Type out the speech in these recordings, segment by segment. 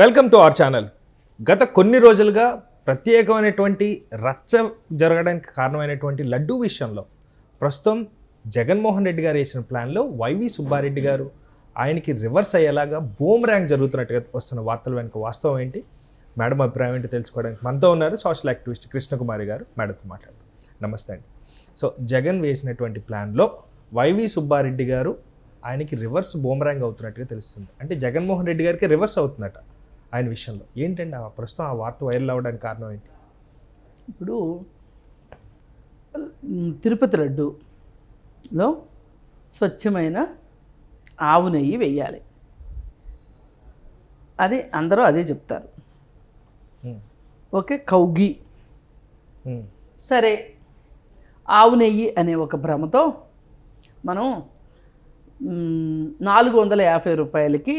Welcome to our channel. గత కొన్ని రోజులుగా ప్రత్యేకమైనటువంటి రచ్చ జరగడానికి కారణమైనటువంటి లడ్డూ విషయంలో ప్రస్తుతం జగన్మోహన్ రెడ్డి గారు వేసిన ప్లాన్లో వైవి సుబ్బారెడ్డి గారు ఆయనకి రివర్స్ అయ్యేలాగా బూమ్ ర్యాంక్ జరుగుతున్నట్టుగా వస్తున్న వార్తల వెనుక వాస్తవం ఏంటి, మేడం అభిప్రాయం ఏంటి తెలుసుకోవడానికి మనతో ఉన్నారు సోషల్ యాక్టివిస్ట్ కృష్ణకుమారి గారు. మేడంతో మాట్లాడతాం. నమస్తే అండి. సో జగన్ వేసినటువంటి ప్లాన్లో వైవి సుబ్బారెడ్డి గారు ఆయనకి రివర్స్ బూమ్ ర్యాంక్ అవుతున్నట్టుగా తెలుస్తుంది. అంటే జగన్మోహన్ రెడ్డి గారికి రివర్స్ అవుతుందట ఆయన విషయంలో. ఏంటండి ప్రస్తుతం ఆ వార్త వైరల్ అవ్వడానికి కారణం ఏంటి? ఇప్పుడు తిరుపతి లడ్డూలో స్వచ్ఛమైన ఆవు నెయ్యి వెయ్యాలి, అది అందరూ అదే చెప్తారు. ఓకే, కౌగి సరే, ఆవు నెయ్యి అనే ఒక భ్రమతో మనం 450 రూపాయలకి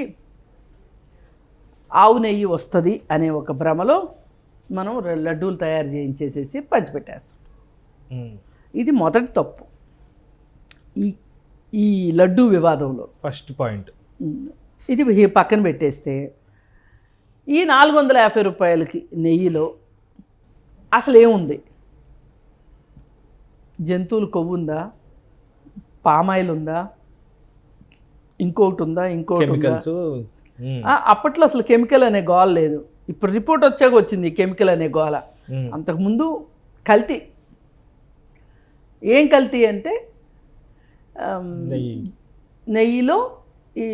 ఆవు నెయ్యి వస్తుంది అనే ఒక భ్రమలో మనం లడ్డూలు తయారు చేయించేసేసి పంచిపెట్టేస్తాం. ఇది మొదటి తప్పు ఈ లడ్డూ వివాదంలో. ఫస్ట్ పాయింట్ ఇది పక్కన పెట్టేస్తే ఈ 450 రూపాయలకి నెయ్యిలో అసలు ఏముంది? జంతువులు కొవ్వు ఉందా, పామాయిల్ ఉందా, ఇంకొకటి ఉందా, ఇంకొకటి ఉందా? అప్పట్లో అసలు కెమికల్ అనే గోల లేదు. ఇప్పుడు రిపోర్ట్ వచ్చాక వచ్చింది కెమికల్ అనే గోల. అంతకుముందు కల్తీ. ఏం కల్తీ అంటే నెయ్యిలో ఈ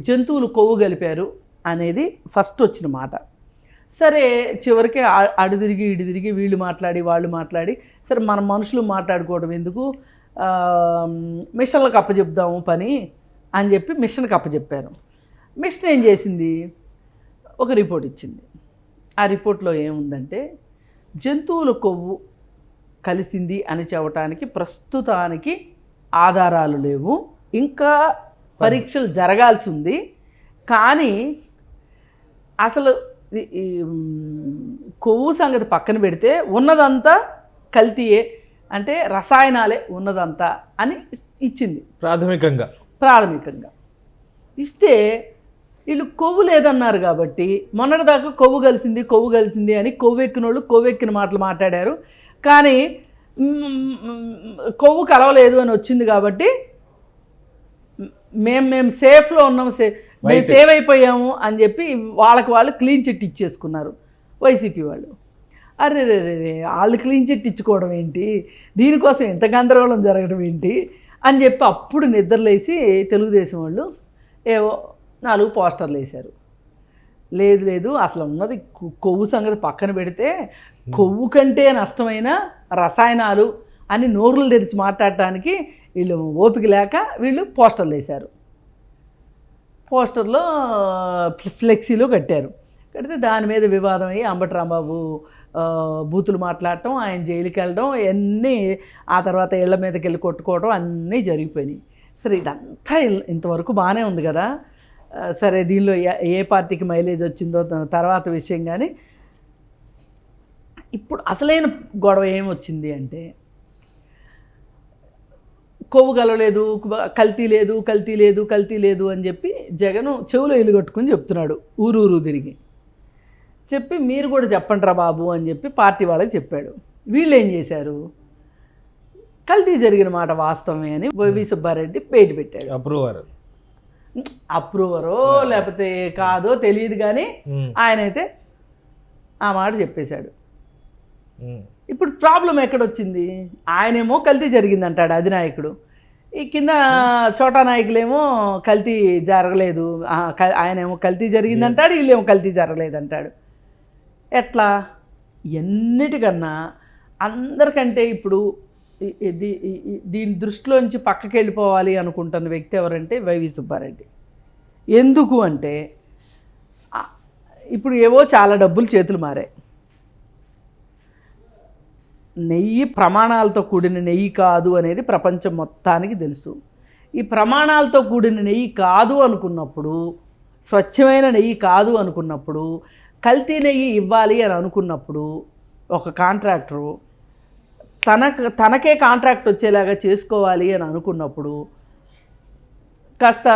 జంతువులు కొవ్వు కలిపారు అనేది ఫస్ట్ వచ్చిన మాట. సరే, చివరికి అడు తిరిగి ఇటు తిరిగి వీళ్ళు మాట్లాడి వాళ్ళు మాట్లాడి, సరే మన మనుషులు మాట్లాడుకోవడం ఎందుకు, మిషన్లకు అప్పచెప్దాము పని అని చెప్పి మిషన్కి అప్పచెప్పారు. మిషన్ ఏం చేసింది? ఒక రిపోర్ట్ ఇచ్చింది. ఆ రిపోర్ట్లో ఏముందంటే జంతువుల కొవ్వు కలిసింది అని చెప్పడానికి ప్రస్తుతానికి ఆధారాలు లేవు, ఇంకా పరీక్షలు జరగాల్సి ఉంది. కానీ అసలు కొవ్వు సంగతి పక్కన పెడితే ఉన్నదంతా కల్తీయే, అంటే రసాయనాలే ఉన్నదంతా అని ఇచ్చింది ప్రాథమికంగా ఇస్తే, వీళ్ళు కొవ్వు లేదన్నారు కాబట్టి మొన్నటిదాకా కొవ్వు కలిసింది అని కొవ్వెక్కిన వాళ్ళు కొవ్వెక్కిన మాటలు మాట్లాడారు. కానీ కొవ్వు కలవలేదు అని వచ్చింది కాబట్టి మేము సేఫ్లో ఉన్నాం, మేము సేవ్ అయిపోయాము అని చెప్పి వాళ్ళు క్లీన్ చిట్ ఇచ్చేసుకున్నారు వైసీపీ వాళ్ళు. అరే వాళ్ళు క్లీన్ చిట్ ఇచ్చుకోవడం ఏంటి, దీనికోసం ఎంత గందరగోళం జరగడం ఏంటి అని చెప్పి అప్పుడు నిద్రలేసి తెలుగుదేశం వాళ్ళు ఏవో 4 పోస్టర్లు వేశారు. లేదు అసలు ఉన్నది కొవ్వు సంగతి పక్కన పెడితే కొవ్వు కంటే నష్టమైన రసాయనాలు అని నోరులు తెరిచి మాట్లాడటానికి వీళ్ళు ఓపిక లేక వీళ్ళు పోస్టర్లు వేశారు. పోస్టర్లో ఫ్లెక్సీలో కట్టారు. కడితే దాని మీద వివాదం అయ్యి అంబటి రాంబాబు బూతులు మాట్లాడటం, ఆయన జైలుకి వెళ్ళడం, అన్నీ ఆ తర్వాత ఇళ్ల మీదకి వెళ్ళి కొట్టుకోవడం అన్నీ జరిగిపోయినాయి. సరే, ఇదంతా ఇంతవరకు బాగానే ఉంది కదా. సరే, దీనిలో ఏ పార్టీకి మైలేజ్ వచ్చిందో తర్వాత విషయం. కానీ ఇప్పుడు అసలైన గొడవ ఏమొచ్చింది అంటే కొవ్వు కలవలేదు, కల్తీ లేదు అని చెప్పి జగన్ చెవులో ఇల్లు కట్టుకుని చెప్తున్నాడు, ఊరు తిరిగి చెప్పి మీరు కూడా చెప్పండిరా బాబు అని చెప్పి పార్టీ వాళ్ళకి చెప్పాడు. వీళ్ళు ఏం చేశారు? కల్తీ జరిగిన మాట వాస్తవమే అని వైవి సుబ్బారెడ్డి పేరు పెట్టాడు. అప్రూవరో లేకపోతే కాదో తెలియదు, కానీ ఆయన అయితే ఆ మాట చెప్పేశాడు. ఇప్పుడు ప్రాబ్లం ఎక్కడొచ్చింది? ఆయనేమో కల్తీ జరిగిందంటాడు అధినాయకుడు, ఈ కింద చోటా నాయకులేమో కల్తీ జరగలేదు, ఆయనేమో కల్తీ జరిగిందంటాడు, వీళ్ళేమో కల్తీ జరగలేదంటాడు. ఎట్లా? ఎన్నిటికన్నా అందరికంటే ఇప్పుడు దీని దృష్టిలోంచి పక్కకి వెళ్ళిపోవాలి అనుకుంటున్న వ్యక్తి ఎవరంటే వైవి సుబ్బారెడ్డి. ఎందుకు అంటే ఇప్పుడు ఏవో చాలా డబ్బులు చేతులు మారాయి. నెయ్యి ప్రమాణాలతో కూడిన నెయ్యి కాదు అనేది ప్రపంచం మొత్తానికి తెలుసు. ఈ ప్రమాణాలతో కూడిన నెయ్యి కాదు అనుకున్నప్పుడు, స్వచ్ఛమైన నెయ్యి కాదు అనుకున్నప్పుడు, కల్తీ నెయ్యి ఇవ్వాలి అని అనుకున్నప్పుడు ఒక కాంట్రాక్టరు తనకే కాంట్రాక్ట్ వచ్చేలాగా చేసుకోవాలి అని అనుకున్నప్పుడు కాస్త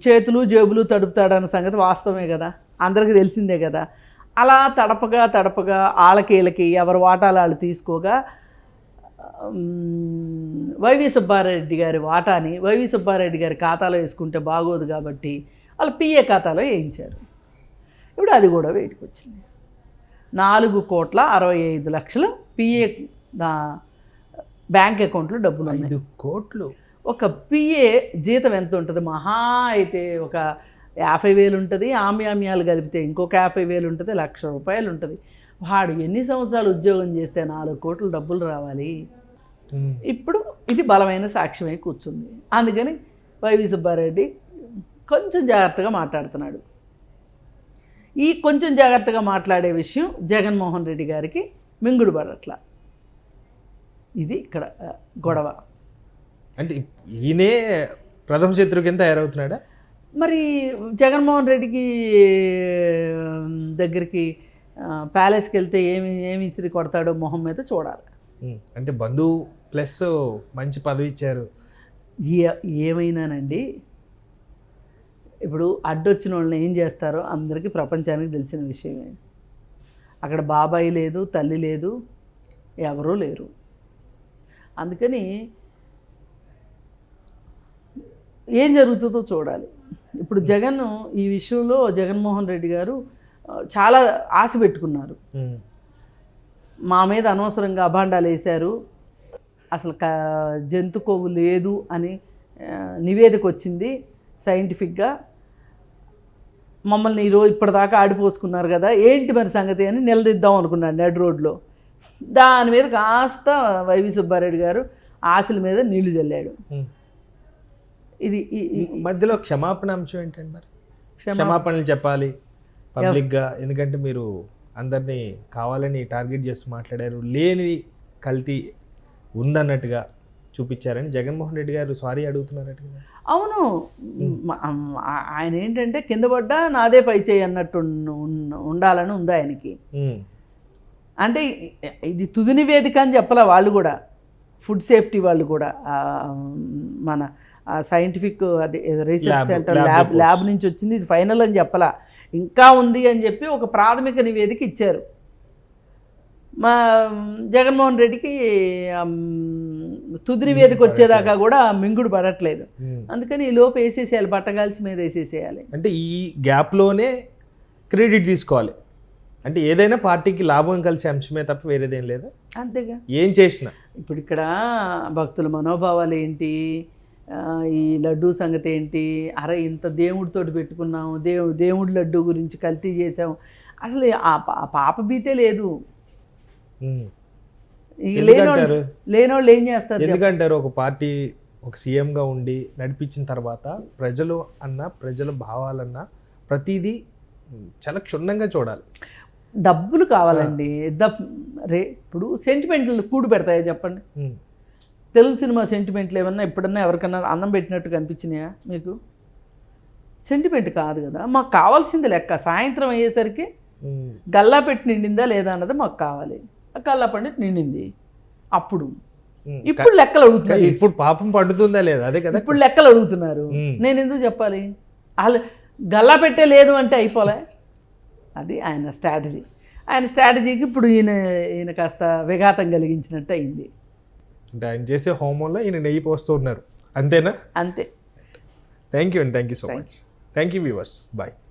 చేతులు జేబులు తడుపుతాడన్న సంగతి వాస్తవమే కదా. అందరికీ తెలిసిందే కదా. అలా తడపగా ఆళ్ళకీళ్ళకి ఎవరి వాటాలు వాళ్ళు తీసుకోగా వైవి సుబ్బారెడ్డి గారి వాటాని వైవి సుబ్బారెడ్డి గారి ఖాతాలో వేసుకుంటే బాగోదు కాబట్టి వాళ్ళు పిఏ ఖాతాలో వేయించారు. ఇప్పుడు అది కూడా బయటకు వచ్చింది. 4,65,00,000 పిఏ బ్యాంక్ అకౌంట్లో డబ్బులు ఉన్నాయి. 5 కోట్లు. ఒక పిఏ జీతం ఎంత ఉంటుంది? మహా అయితే ఒక 50,000 ఉంటుంది. ఆమ్యామ్యాలు కలిపితే ఇంకొక 50,000 ఉంటుంది. ₹1,00,000 ఉంటుంది. వాడు ఎన్ని సంవత్సరాలు ఉద్యోగం చేస్తే 4 కోట్లు డబ్బులు రావాలి? ఇప్పుడు ఇది బలమైన సాక్ష్యమై కూర్చుంది. అందుకని వైవి సుబ్బారెడ్డి కొంచెం జాగ్రత్తగా మాట్లాడుతున్నాడు. ఈ కొంచెం జాగ్రత్తగా మాట్లాడే విషయం జగన్మోహన్ రెడ్డి గారికి మింగుడు పడట్ల. ఇది ఇక్కడ గొడవ. అంటే ఈయనే ప్రథమ శత్రువు కింద తయారవుతున్నాడా? మరి జగన్మోహన్ రెడ్డికి దగ్గరికి ప్యాలెస్కి వెళ్తే ఏమి ఇసిరి కొడతాడో మొహం మీద చూడాలి. అంటే బంధువు ప్లస్ మంచి పదవి ఇచ్చారు. ఏమైనానండి, ఇప్పుడు అడ్డొచ్చిన వాళ్ళని ఏం చేస్తారో అందరికీ ప్రపంచానికి తెలిసిన విషయమే. అక్కడ బాబాయి లేదు, తల్లి లేదు, ఎవరూ లేరు. అందుకని ఏం జరుగుతుందో చూడాలి. ఇప్పుడు జగన్ ఈ విషయంలో జగన్మోహన్ రెడ్డి గారు చాలా ఆశ పెట్టుకున్నారు. మా మీద అనవసరంగా అభాండాలు వేశారు, అసలు జంతు కొవ్వు లేదు అని నివేదిక వచ్చింది సైంటిఫిక్గా. మమ్మల్ని ఇప్పటిదాకా ఆడిపోసుకున్నారు కదా, ఏంటి మరి సంగతి అని నిలదీద్దాం అనుకున్నాడు నెడ్ రోడ్లో. దాని మీద కాస్త వైవి సుబ్బారెడ్డి గారు ఆశల మీద నీళ్లు చల్లాడు. ఇది మధ్యలో క్షమాపణ అంశం ఏంటండి? మరి క్షమాపణలు చెప్పాలి పబ్లిక్గా, ఎందుకంటే మీరు అందరినీ కావాలని టార్గెట్ చేసి మాట్లాడారు, లేని కల్తీ ఉందన్నట్టుగా చూపించారని జగన్మోహన్ రెడ్డి గారు సారీ అడుగుతున్నారట. అవును, ఆయన ఏంటంటే కింద పడ్డా నాదే పై చేయి అన్నట్టు ఉండాలని ఉంది ఆయనకి. అంటే ఇది తుది నివేదిక అని చెప్పాల వాళ్ళు కూడా, ఫుడ్ సేఫ్టీ వాళ్ళు కూడా, మన సైంటిఫిక్ అది రీసెర్చ్ సెంటర్ ల్యాబ్ నుంచి వచ్చింది, ఇది ఫైనల్ అని చెప్పాలా, ఇంకా ఉంది అని చెప్పి ఒక ప్రాథమిక నివేదిక ఇచ్చారు. మా జగన్మోహన్ రెడ్డికి తుది నివేదిక వచ్చేదాకా కూడా మింగుడు పడట్లేదు. అందుకని ఈ లోపు వేసేసేయాలి, బట్టగాల్చి మీద వేసేసేయాలి. అంటే ఈ గ్యాప్లోనే క్రెడిట్ తీసుకోవాలి. అంటే ఏదైనా పార్టీకి లాభం కలిసే అంశమే తప్ప వేరేదేం లేదా? అంతేగా ఏం చేసినా. ఇప్పుడు ఇక్కడ భక్తుల మనోభావాలు ఏంటి, ఈ లడ్డూ సంగతి ఏంటి, అరే ఇంత దేవుడితోటి పెట్టుకున్నాము, దేవుడి లడ్డూ గురించి కల్తీ చేసాము, అసలు ఆ పాప బీతే లేదు. లేనోళ్ళు ఏం చేస్తారు? ఎందుకంటారు, ఒక పార్టీ ఒక సీఎంగా ఉండి నడిపించిన తర్వాత ప్రజల భావాలన్నా ప్రతిదీ చాలా క్షుణ్ణంగా చూడాలి. డబ్బులు కావాలండి. ఇప్పుడు సెంటిమెంట్లు కూడు పెడతాయా చెప్పండి? తెలుగు సినిమా సెంటిమెంట్లు ఏమన్నా ఎప్పుడన్నా ఎవరికన్నా అన్నం పెట్టినట్టు కనిపించినాయా మీకు? సెంటిమెంట్ కాదు కదా, మాకు కావాల్సింది లెక్క. సాయంత్రం అయ్యేసరికి గల్లా పెట్టి నిండిందా లేదా అన్నది మాకు కావాలి. గల్లా పండి నిండింది. అప్పుడు ఇప్పుడు లెక్కలు అడుగుతున్నారు. ఇప్పుడు పాపం పండుతుందా లేదా, అదే కదా ఇప్పుడు లెక్కలు అడుగుతున్నారు. నేను ఎందుకు చెప్పాలి? వాళ్ళు గల్లా పెట్టే లేదు అంటే అయిపోలే. అది ఆయన స్ట్రాటజీ. ఆయన స్ట్రాటజీకి ఇప్పుడు ఈయన కాస్త విఘాతం కలిగించినట్టు అయింది. అంటే ఆయన చేసే హోమంలో ఈయన నెయ్యి పోస్తూ ఉన్నారు, అంతేనా? అంతే. థ్యాంక్ యూ అండి, thank you so much. Thank you viewers, bye.